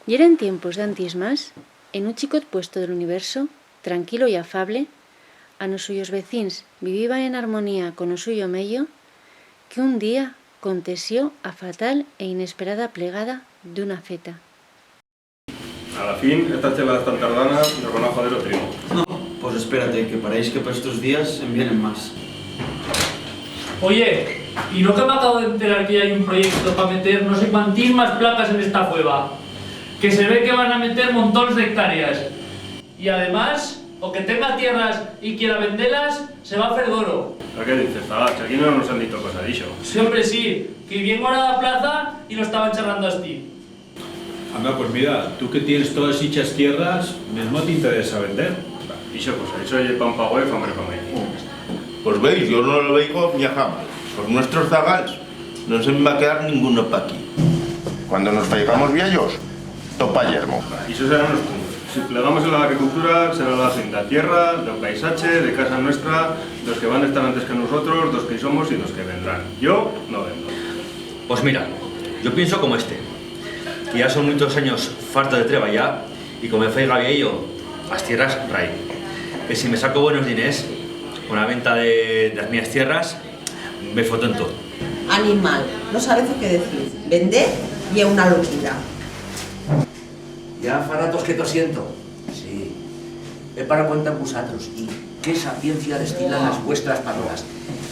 Y era en tiempos d'antis más, en un chicot puesto del universo, tranquilo y afable, a nos suyos vecins viviba en armonía con o suyo mello, que un día contesió a fatal e inesperada plegada d'una feta. A la fin, estas cheladas tan tardanas nos van a joder o trino. No, pues espérate, que paréis que por estos días vienen más. Oye, ¿y no que me acabo de enterar que hay un proyecto para meter no sé cuantísimas placas en esta cueva? Que se ve que van a meter montones de hectáreas. Y además, o que tenga tierras y quiera venderlas, se va a hacer d'oro. ¿A qué dices, Zagach? Aquí no nos han dicho cosa dicho. Siempre sí, que vengo a la plaza y lo estaban charlando a ti. Anda, pues mira, tú que tienes todas dichas tierras, mismo te interesa vender. Dicho cosa, eso es pan pa huevo, hambre pa mí. Pues veis, yo no lo veigo ni a jamás. Por nuestros zagals no se me va a quedar ninguno pa' aquí. Cuando nos faigamos viejos, topa yermo. Y eso serán los puntos. Si plegamos en la agricultura, será la hacienda tierra, del paisaje, de casa nuestra, los que van a estar antes que nosotros, los que somos y los que vendrán. Yo no vendo. Pues mira, yo pienso como que ya son muchos años farto de treballar y como me faiga viejo, las tierras rai. Que si me saco buenos diners con la venta de las mías tierras, me foto en todo. Animal, no sabes qué decir. Vender y es una locura. Ya fa ratos que to siento. Sí. He para cuenta amb vosaltres y qué sapiencia destilan las vuestras palabras.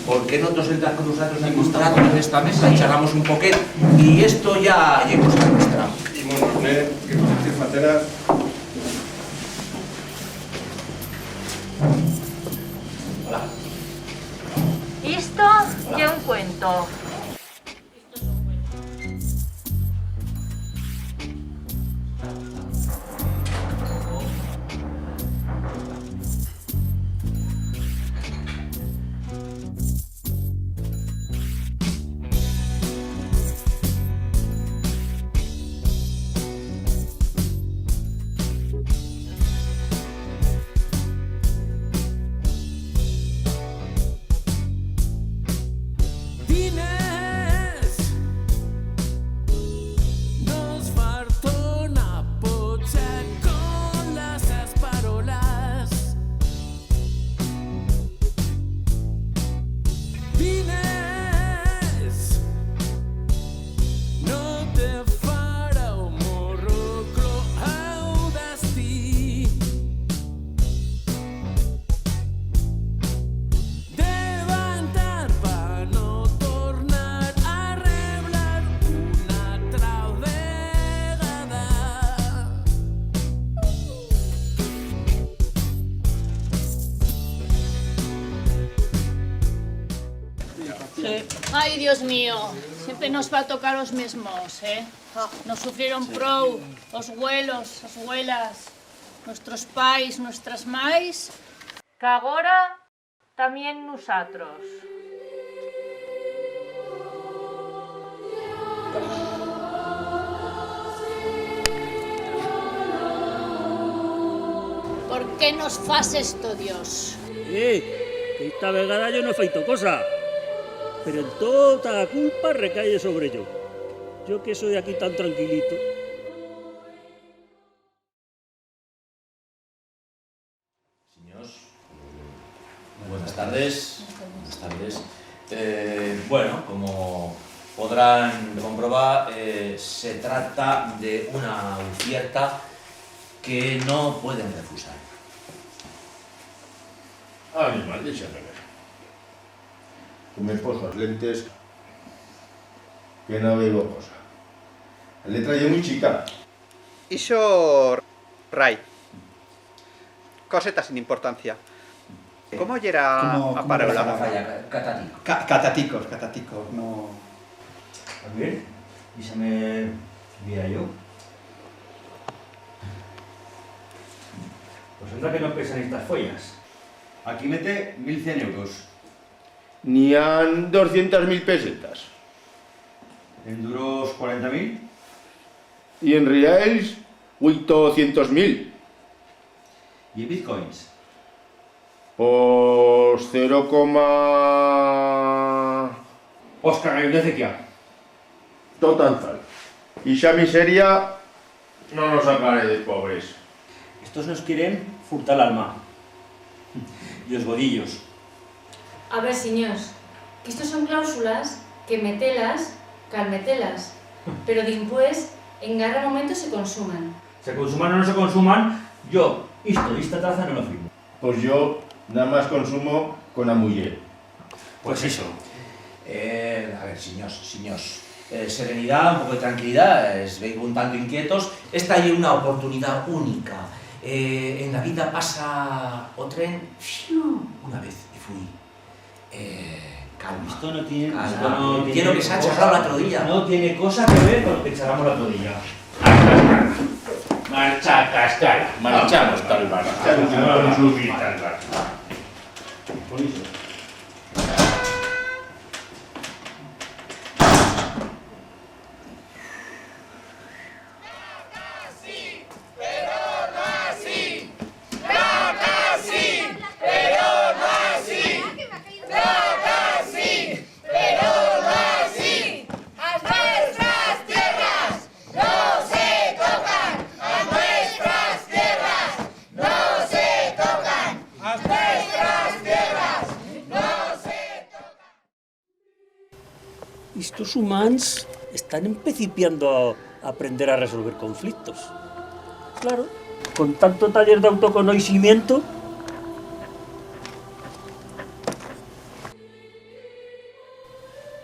¿Por qué no te sentas con nosotros en contrato en esta mesa y charlamos un poquet? Y esto ya es cosa nuestra. Y monos, que cosas fateras. Hola. Esto ya un cuento. Ay, Dios mío, siempre nos va a tocar los mismos, ¿eh? Nos sufrieron prou, los abuelos, las abuelas, nuestros pais, nuestras mais, que agora también nosotros. ¿Por qué nos fas esto, Dios? Que esta vegada yo no he feito cosa. Pero en toda la culpa recae sobre yo. Yo que soy aquí tan tranquilito. Señores, muy buenas tardes. Buenas tardes. Bueno, como podrán comprobar, se trata de una oferta que no pueden refusar. Animal, déjame ver. Que me poso las lentes, que no veo cosa. La letra ya es muy chica. Iso Ray. Coseta sin importancia. ¿Cómo era a parábola? Cataticos. Cataticos, no. A ver, y se me vía yo. Pues anda que no pesan estas follas. Aquí mete 1.100 euros. Ni han 200.000 pesetas. En duros 40.000. Y en reales, 800.000. ¿Y en bitcoins? Pues 0, Oscar, de Ezequiel. total. Y esa miseria no nos sacaréis pobres. Estos nos quieren furtar el alma. Y los bodillos. A ver, señors, que estos son cláusulas que metelas, calmetelas, pero después, en cada momento se consuman. Se consuman o no se consuman, yo, esta taza no lo firmo. Pues yo nada más consumo con la mujer. Pues eso. A ver, señors. Serenidad, un poco de tranquilidad, es veis un tanto inquietos. Esta es una oportunidad única. En la vida pasa o tren una vez y fui. Calma. Esto no tiene... Quiero que se ha charlado la otro día. No tiene cosa que ver con lo que charlamos la otro día. Marcha cascara. Marchamos tal bar. Vamos a subir tal bar. Estos humanos están empecipiando a aprender a resolver conflictos. Claro, con tanto taller de autoconocimiento.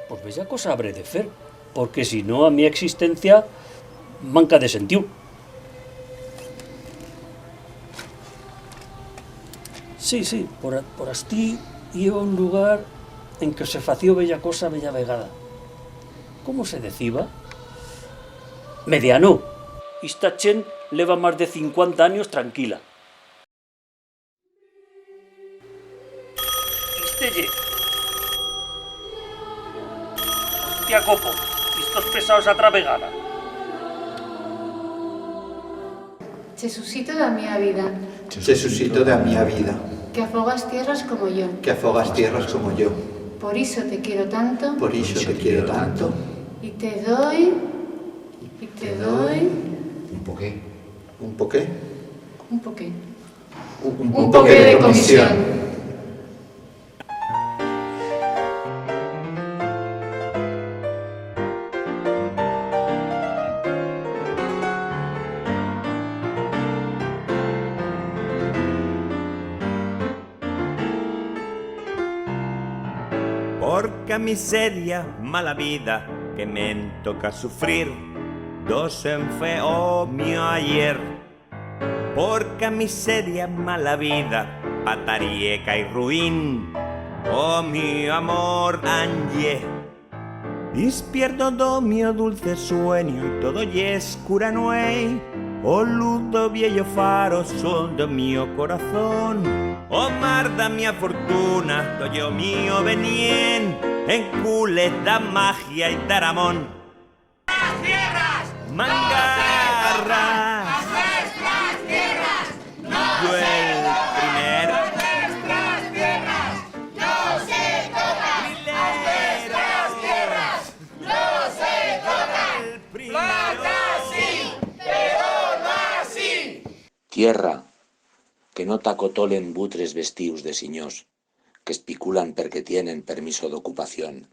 Pues bella cosa habré de hacer, porque si no a mi existencia manca de sentido. Sí, por asti iba a un lugar en que se fació bella cosa, bella vegada. ¿Cómo se deciba? Mediano. Esta chen leva más de 50 años tranquila. Istelle. Hostia copo, estos pesados a travegada. Jesucito da mía vida, Jesucito da mía vida, que afogas tierras como yo. que afogas tierras como yo. Por eso te quiero tanto, Por eso te quiero tanto. y te doy, Un poqué. ¿Un poqué? un poqué. Un poqué de comisión. Porca miseria, mala vida, que me toca sufrir. Dos enfermos mío ayer. Porca miseria, mala vida, patarieca y ruin. Oh mi amor, Angie. Despierto do mio dulce sueño y todo y escura nuey. Oh ludo viejo faro sol do mio corazón. Oh mar da mia fortuna, do yo mío venien. En cule da magia y taramón. ¡Las tierras! ¡Mangarras! ¡Las nuestras tierras! ¡No yo el primer! ¡Las nuestras tierras! ¡No se tocan! ¡Las nuestras tierras! ¡No se tocan! ¡Plata sí, pero no así! Tierra, que no t'acotolen butres vestius de sinyors, que especulan perquè tienen permiso d'ocupación.